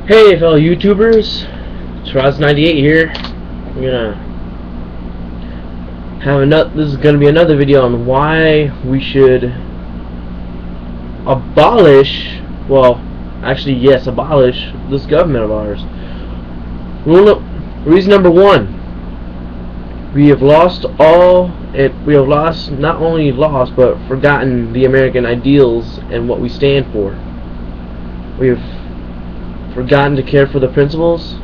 Hey fellow YouTubers, it's Roz98 here. I'm gonna have another. This is gonna be another video on why we should abolish. Well, actually, yes, abolish this government of ours. Reason number one: we have lost all. We have lost, not only lost, but forgotten the American ideals and what we stand for. We have forgotten to care for the principles,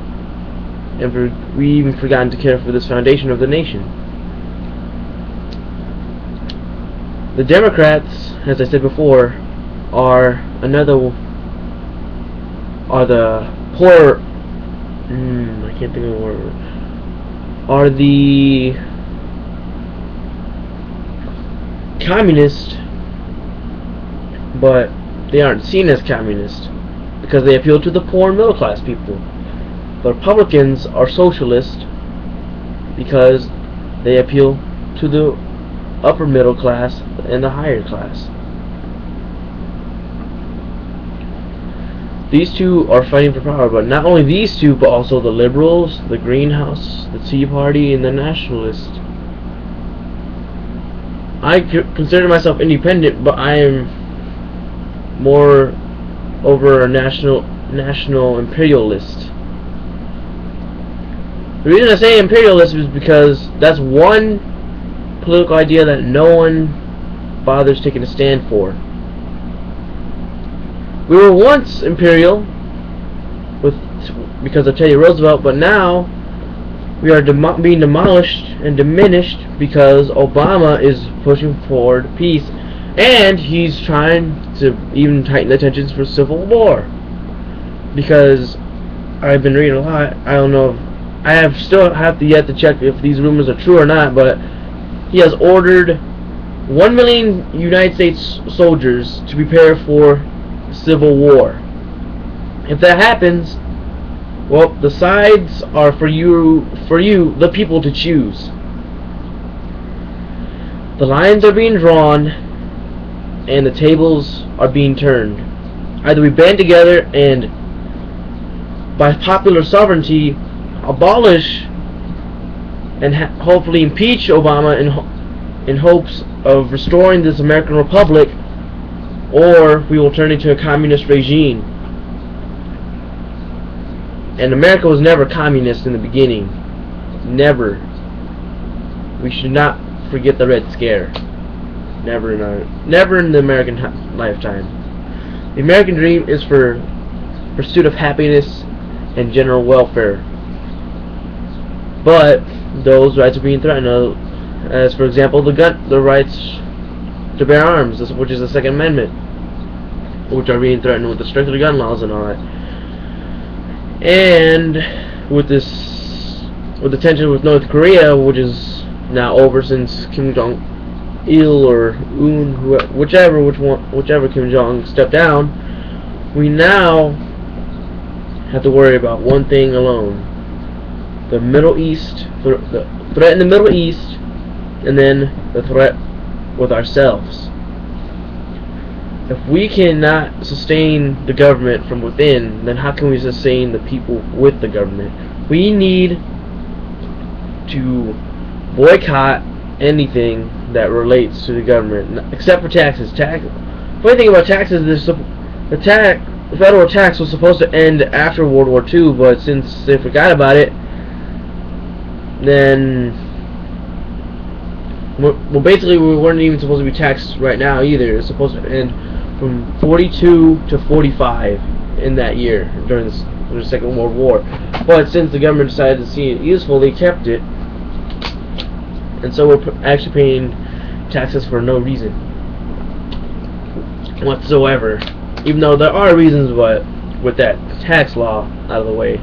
and we even forgotten to care for this foundation of the nation. The Democrats, as I said before, are the poor. I can't think of the word. Are the communist, but they aren't seen as communist because they appeal to the poor and middle class people. The Republicans are socialist because they appeal to the upper middle class and the higher class. These two are fighting for power, but not only these two, but also the liberals, the Greenhouse, the Tea Party, and the nationalists. I consider myself independent, but I am more over a national imperialist. The reason I say imperialist is because that's one political idea that no one bothers taking a stand for. We were once imperial because of Teddy Roosevelt, but now we are being demolished and diminished because Obama is pushing forward peace, and he's trying to even tighten the tensions for civil war. Because I've been reading a lot. I don't know. Still have yet to check if these rumors are true or not, but he has ordered 1 million United States soldiers to prepare for civil war. If that happens, well, the sides are for you, the people, to choose. The lines are being drawn, and the tables are being turned. Either we band together and, by popular sovereignty, abolish and hopefully impeach Obama in hopes of restoring this American Republic, or we will turn into a communist regime. And America was never communist in the beginning. Never. We should not forget the Red Scare. Never in the American lifetime. The American dream is for pursuit of happiness and general welfare. But those rights are being threatened, as for example the rights to bear arms, which is the Second Amendment, which are being threatened with the stricter gun laws and all that. And with the tension with North Korea, which is now over since Kim Jong-il or whichever Kim Jong stepped down, we now have to worry about one thing alone: the Middle East, the threat in the Middle East, and then the threat with ourselves. If we cannot sustain the government from within, then how can we sustain the people with the government? We need to boycott anything that relates to the government, except for taxes. Funny thing about taxes is the federal tax was supposed to end after World War II, but since they forgot about it, then well, basically we weren't even supposed to be taxed right now either. It's supposed to end from 42 to 45 in that year during the Second World War. But since the government decided to see it useful, they kept it, and so we're actually paying taxes for no reason whatsoever. Even though there are reasons, but with that tax law out of the way.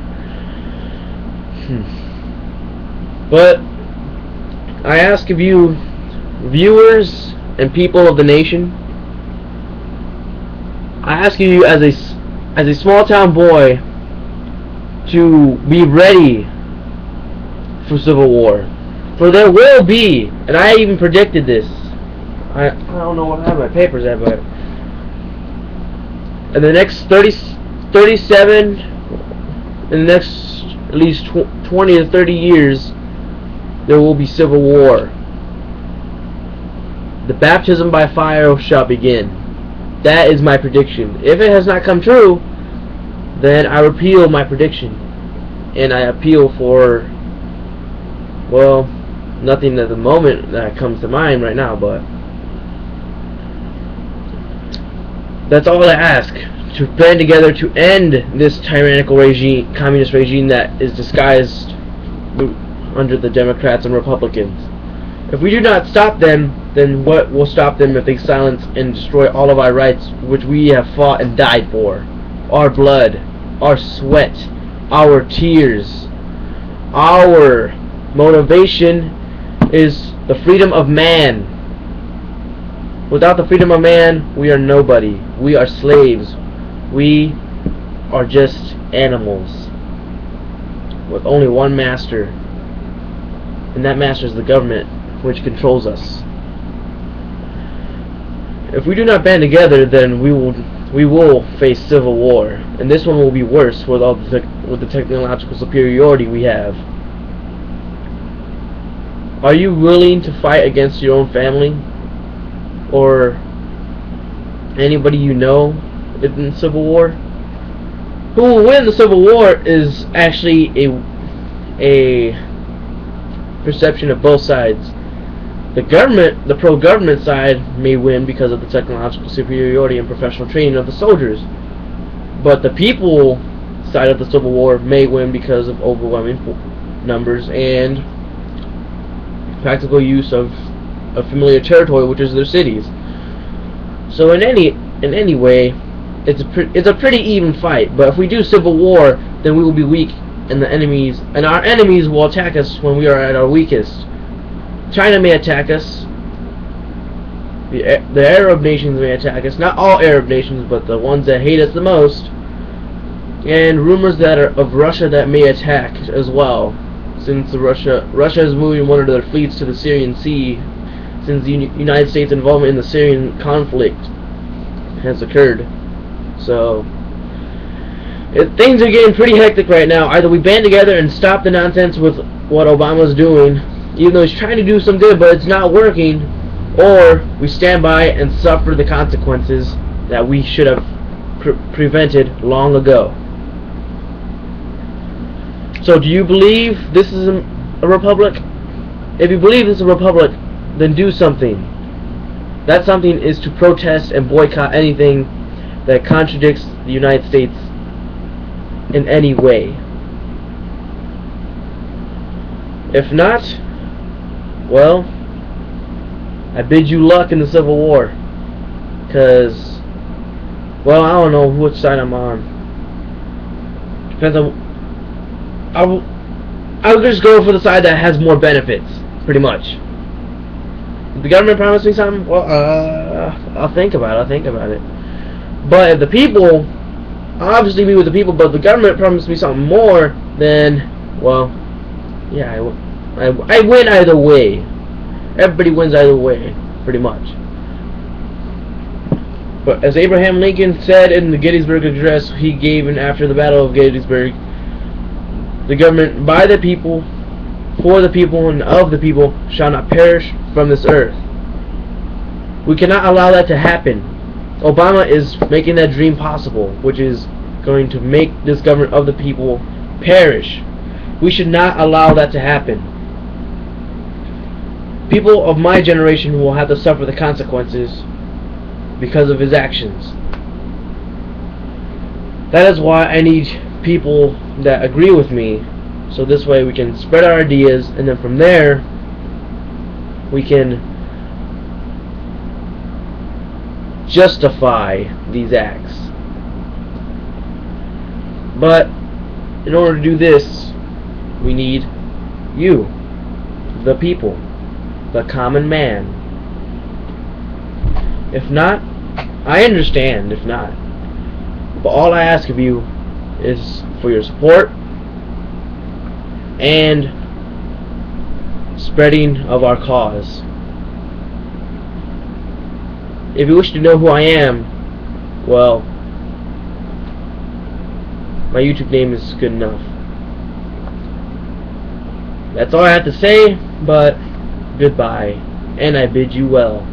But I ask of you, viewers and people of the nation, I ask you as a small town boy to be ready for civil war. For there will be, and I even predicted this. I don't know what I have my papers at, but in the next 37 in the next at least 20 to 30 years, there will be civil war. The baptism by fire shall begin. That is my prediction. If it has not come true, then I repeal my prediction. And I appeal for, well, nothing at the moment that comes to mind right now, but that's all I ask. To band together to end this tyrannical regime, communist regime that is disguised under the Democrats and Republicans. If we do not stop them, then what will stop them if they silence and destroy all of our rights, which we have fought and died for? Our blood, our sweat, our tears. Our motivation is the freedom of man. Without the freedom of man, we are nobody. We are slaves. We are just animals with only one master, and that master is the government, which controls us. If we do not band together, then we will face civil war, and this one will be worse with all the technological superiority we have. Are you willing to fight against your own family or anybody you know in civil war? Who will win the civil war is actually a perception of both sides. The government, the pro-government side, may win because of the technological superiority and professional training of the soldiers, but the people side of the civil war may win because of overwhelming numbers and practical use of familiar territory, which is their cities. So in any way, it's a pretty even fight. But if we do civil war, then we will be weak, and our enemies will attack us when we are at our weakest. China may attack us. The Arab nations may attack us. Not all Arab nations, but the ones that hate us the most. And rumors that are of Russia that may attack as well, since Russia is moving one of their fleets to the Syrian Sea, since the United States' involvement in the Syrian conflict has occurred. So things are getting pretty hectic right now. Either we band together and stop the nonsense with what Obama's doing, even though he's trying to do some good, but it's not working, or we stand by and suffer the consequences that we should have prevented long ago. So do you believe this is a republic? If you believe this is a republic, then do something. That something is to protest and boycott anything that contradicts the United States in any way. If not, well, I bid you luck in the Civil War, because, well, I don't know which side I'm on. Depends on. I'll just go for the side that has more benefits, pretty much. If the government promised me something, well, I'll think about it. But if the people, I'll obviously be with the people, but if the government promised me something more, then, well, yeah, I win either way. Everybody wins either way, pretty much. But as Abraham Lincoln said in the Gettysburg Address he gave after the Battle of Gettysburg, the government by the people, for the people, and of the people shall not perish from this earth. We cannot allow that to happen. Obama is making that dream possible, which is going to make this government of the people perish. We should not allow that to happen. People of my generation will have to suffer the consequences because of his actions. That is why I need people that agree with me, so this way we can spread our ideas, and then from there we can justify these acts. But in order to do this, we need you, the people, the common man. If not, I understand if not, but all I ask of you is for your support and spreading of our cause. If you wish to know who I am, well, my YouTube name is good enough. That's all I have to say, but goodbye, and I bid you well.